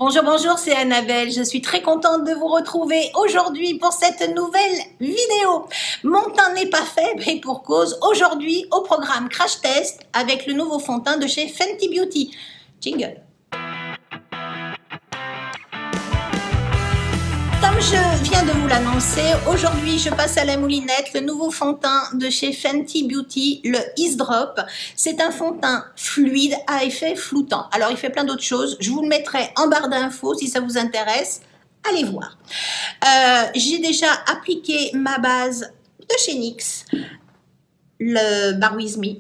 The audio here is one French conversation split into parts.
Bonjour, bonjour, c'est Annabelle. Je suis très contente de vous retrouver aujourd'hui pour cette nouvelle vidéo. Mon teint n'est pas faible et pour cause, aujourd'hui au programme Crash Test avec le nouveau fond de teint de chez Fenty Beauty. Jingle. Comme je viens de vous l'annoncer, aujourd'hui je passe à la moulinette le nouveau fond de teint de chez Fenty Beauty, le Ease Drop. C'est un fond de teint fluide à effet floutant. Alors il fait plein d'autres choses, je vous le mettrai en barre d'infos si ça vous intéresse, allez voir. J'ai déjà appliqué ma base de chez NYX, le Bar With Me,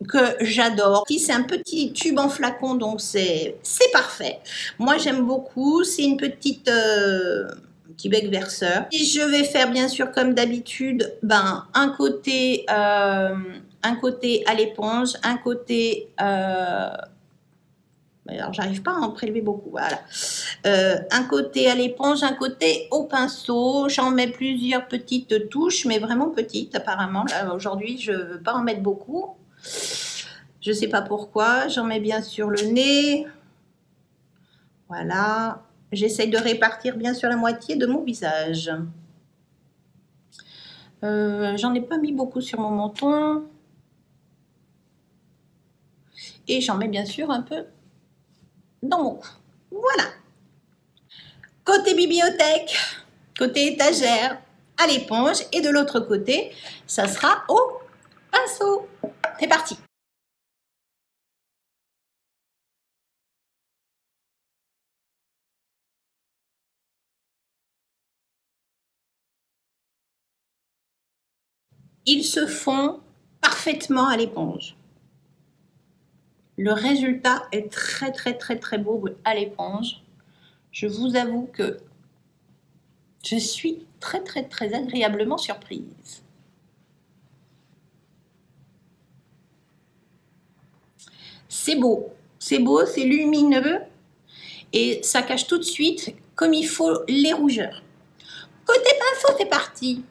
que j'adore. C'est un petit tube en flacon, donc c'est parfait. Moi j'aime beaucoup, c'est une petite... petit bec verseur. Et je vais faire bien sûr comme d'habitude, un côté à l'éponge, un côté alors j'arrive pas à en prélever beaucoup, voilà. Un côté à l'éponge, un côté au pinceau. J'en mets plusieurs petites touches, mais vraiment petites apparemment. Là aujourd'hui, je veux pas en mettre beaucoup. Je sais pas pourquoi. J'en mets bien sur le nez. Voilà. J'essaye de répartir bien sûr la moitié de mon visage. J'en ai pas mis beaucoup sur mon menton. Et j'en mets bien sûr un peu dans mon cou. Voilà. Côté bibliothèque, côté étagère, à l'éponge. Et de l'autre côté, ça sera au pinceau. C'est parti. Ils se font parfaitement à l'éponge. Le résultat est très beau à l'éponge. Je vous avoue que je suis très agréablement surprise. C'est beau, c'est lumineux et ça cache tout de suite comme il faut les rougeurs. Côté pinceau, c'est parti.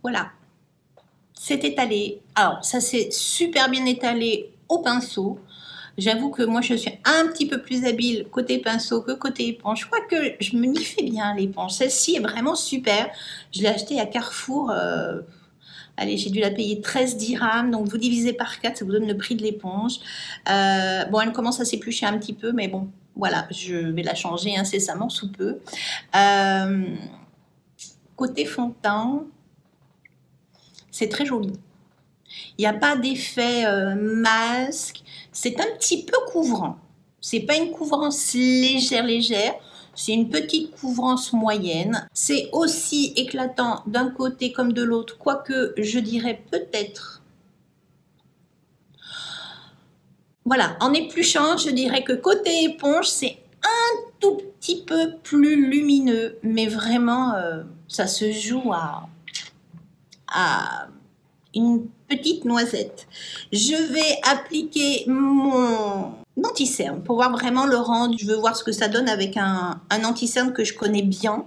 Voilà, c'est étalé. Alors, ça s'est super bien étalé au pinceau. J'avoue que moi, je suis un petit peu plus habile côté pinceau que côté éponge. Je crois que je me n'y fais bien l'éponge. Celle-ci est vraiment super. Je l'ai achetée à Carrefour. Allez, j'ai dû la payer 13 dirhams. Donc, vous divisez par 4, ça vous donne le prix de l'éponge. Bon, elle commence à s'éplucher un petit peu, mais bon, voilà, je vais la changer incessamment sous peu. Côté fond de teint, c'est très joli. Il n'y a pas d'effet masque. C'est un petit peu couvrant. C'est pas une couvrance légère. C'est une petite couvrance moyenne. C'est aussi éclatant d'un côté comme de l'autre. Quoique, je dirais peut-être... Voilà, en épluchant, je dirais que côté éponge, c'est un tout petit peu plus lumineux. Mais vraiment, ça se joue à une petite noisette. Je vais appliquer mon anti-cerne pour voir vraiment le rendu. Je veux voir ce que ça donne avec un anti-cerne que je connais bien.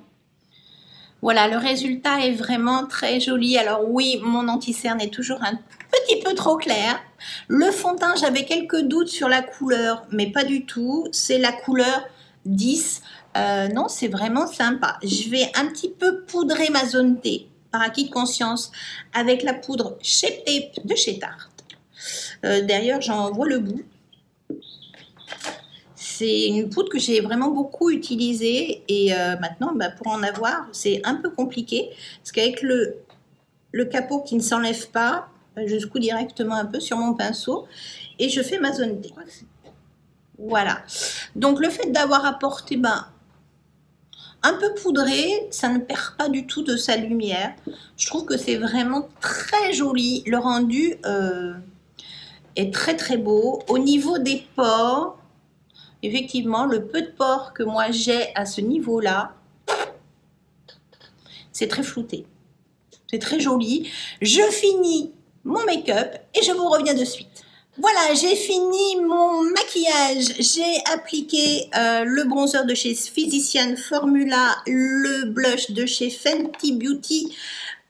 Voilà, le résultat est vraiment très joli. Alors oui, mon anti-cerne est toujours un petit peu trop clair. Le fond de teint, j'avais quelques doutes sur la couleur, mais pas du tout. C'est la couleur 10. Non, c'est vraiment sympa. Je vais un petit peu poudrer ma zone T par acquis de conscience avec la poudre Shape Tape de chez Tarte. D'ailleurs, j'en vois le bout. C'est une poudre que j'ai vraiment beaucoup utilisée et maintenant, pour en avoir, c'est un peu compliqué parce qu'avec le capot qui ne s'enlève pas, je secoue directement un peu sur mon pinceau et je fais ma zone T. Voilà. Donc, le fait d'avoir apporté un peu poudré, ça ne perd pas du tout de sa lumière. Je trouve que c'est vraiment très joli. Le rendu est très beau. Au niveau des pores, effectivement, le peu de pores que moi j'ai à ce niveau-là, c'est très flouté. C'est très joli. Je finis mon make-up et je vous reviens de suite. Voilà, j'ai fini mon maquillage. J'ai appliqué le bronzer de chez Physician Formula, le blush de chez Fenty Beauty,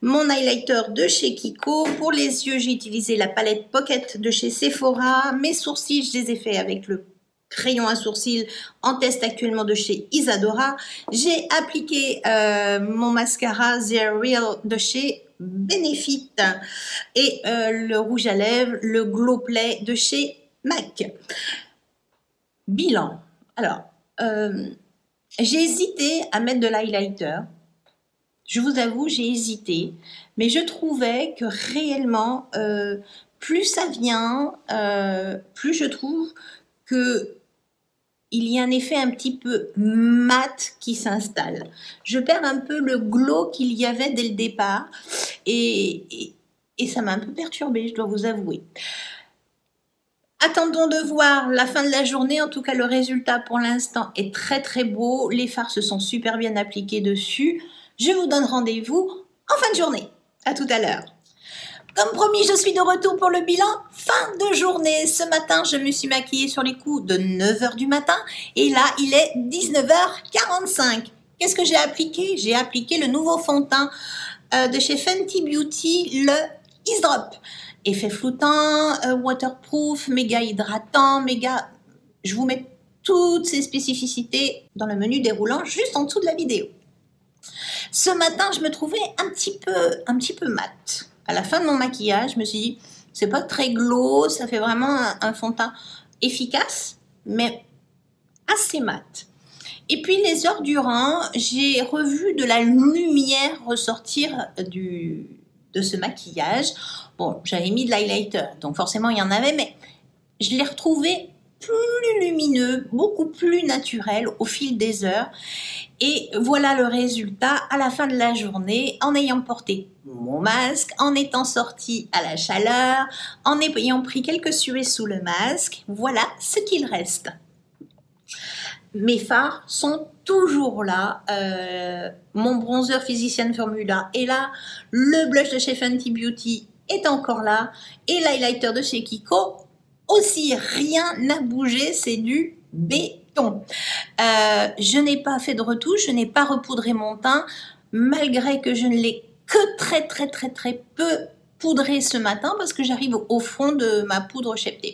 mon highlighter de chez Kiko. Pour les yeux, j'ai utilisé la palette Pocket de chez Sephora. Mes sourcils, je les ai fait avec le crayon à sourcils en test actuellement de chez Isadora. J'ai appliqué mon mascara The Real de chez Benefit et le rouge à lèvres, le Glow Play de chez MAC. Bilan. Alors, j'ai hésité à mettre de l'highlighter. Je vous avoue, j'ai hésité, mais je trouvais que réellement, plus ça vient, plus je trouve que il y a un effet un petit peu mat qui s'installe. Je perds un peu le glow qu'il y avait dès le départ et ça m'a un peu perturbée, je dois vous avouer. Attendons de voir la fin de la journée. En tout cas, le résultat pour l'instant est très très beau. Les fards se sont super bien appliqués dessus. Je vous donne rendez-vous en fin de journée. À tout à l'heure. Comme promis, je suis de retour pour le bilan fin de journée. Ce matin, je me suis maquillée sur les coups de 9 h du matin et là, il est 19 h 45. Qu'est-ce que j'ai appliqué? J'ai appliqué le nouveau fond de teint de chez Fenty Beauty, le Ease Drop. Effet floutant, waterproof, méga hydratant, méga... Je vous mets toutes ces spécificités dans le menu déroulant juste en dessous de la vidéo. Ce matin, je me trouvais un petit peu mat. À la fin de mon maquillage, je me suis dit, c'est pas très glow, ça fait vraiment un fond de teint efficace, mais assez mat. Et puis les heures durant, j'ai revu de la lumière ressortir de ce maquillage. Bon, j'avais mis de l'highlighter, donc forcément il y en avait, mais je l'ai retrouvé plus lumineux, beaucoup plus naturel au fil des heures. Et voilà le résultat à la fin de la journée, en ayant porté mon masque, en étant sorti à la chaleur, en ayant pris quelques suées sous le masque. Voilà ce qu'il reste. Mes fards sont toujours là. Mon bronzer Physician Formula est là. Le blush de chez Fenty Beauty est encore là. Et l'highlighter de chez Kiko aussi. Rien n'a bougé, c'est du béton. Je n'ai pas fait de retouche, je n'ai pas repoudré mon teint, malgré que je ne l'ai que très peu poudré ce matin parce que j'arrive au fond de ma poudre Shape Tape.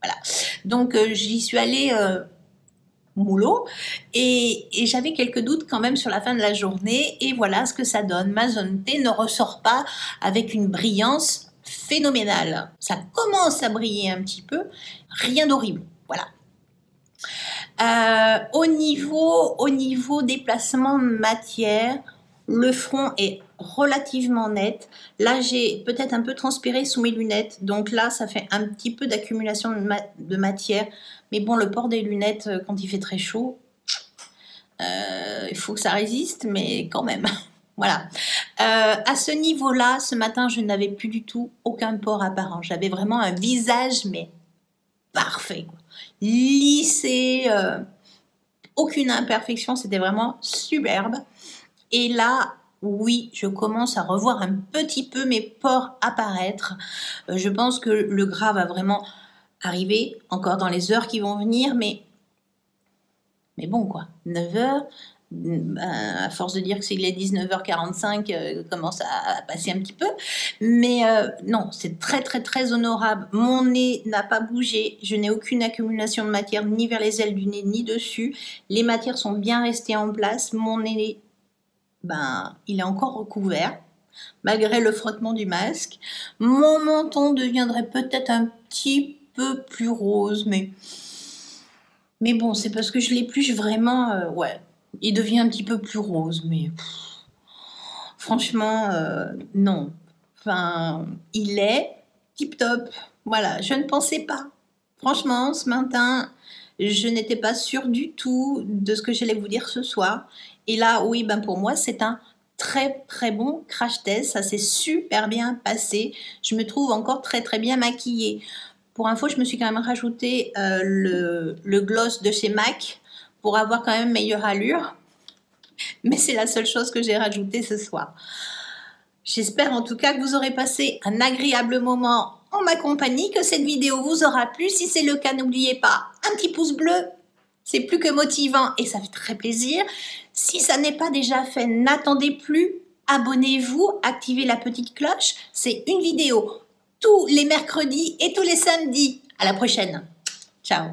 Voilà. Donc j'y suis allée mollo et j'avais quelques doutes quand même sur la fin de la journée et voilà ce que ça donne. Ma zone T ne ressort pas avec une brillance phénoménale. Ça commence à briller un petit peu, rien d'horrible. Voilà. Au niveau déplacement de matière, le front est relativement net. Là, j'ai peut-être un peu transpiré sous mes lunettes. Donc là, ça fait un petit peu d'accumulation de matière. Mais bon, le port des lunettes, quand il fait très chaud, il faut que ça résiste, mais quand même. Voilà. À ce niveau-là, ce matin, je n'avais plus du tout aucun port apparent. J'avais vraiment un visage, mais parfait, quoi. Lissé, aucune imperfection, c'était vraiment superbe. Et là, oui, je commence à revoir un petit peu mes pores apparaître. Je pense que le gras va vraiment arriver encore dans les heures qui vont venir, mais bon quoi, 9 h. À force de dire que c'est les 19 h 45, commence à passer un petit peu. Mais non, c'est très honorable. Mon nez n'a pas bougé. Je n'ai aucune accumulation de matière ni vers les ailes du nez ni dessus. Les matières sont bien restées en place. Mon nez, il est encore recouvert malgré le frottement du masque. Mon menton deviendrait peut-être un petit peu plus rose, mais bon, c'est parce que je l'épluche vraiment, ouais. Il devient un petit peu plus rose, mais franchement, non. Enfin, il est tip-top. Voilà, je ne pensais pas. Franchement, ce matin, je n'étais pas sûre du tout de ce que j'allais vous dire ce soir. Et là, oui, pour moi, c'est un très bon crash test. Ça s'est super bien passé. Je me trouve encore très bien maquillée. Pour info, je me suis quand même rajouté le gloss de chez MAC pour avoir quand même meilleure allure. Mais c'est la seule chose que j'ai rajoutée ce soir. J'espère en tout cas que vous aurez passé un agréable moment en ma compagnie, que cette vidéo vous aura plu. Si c'est le cas, n'oubliez pas un petit pouce bleu. C'est plus que motivant et ça fait très plaisir. Si ça n'est pas déjà fait, n'attendez plus. Abonnez-vous, activez la petite cloche. C'est une vidéo tous les mercredis et tous les samedis. À la prochaine. Ciao.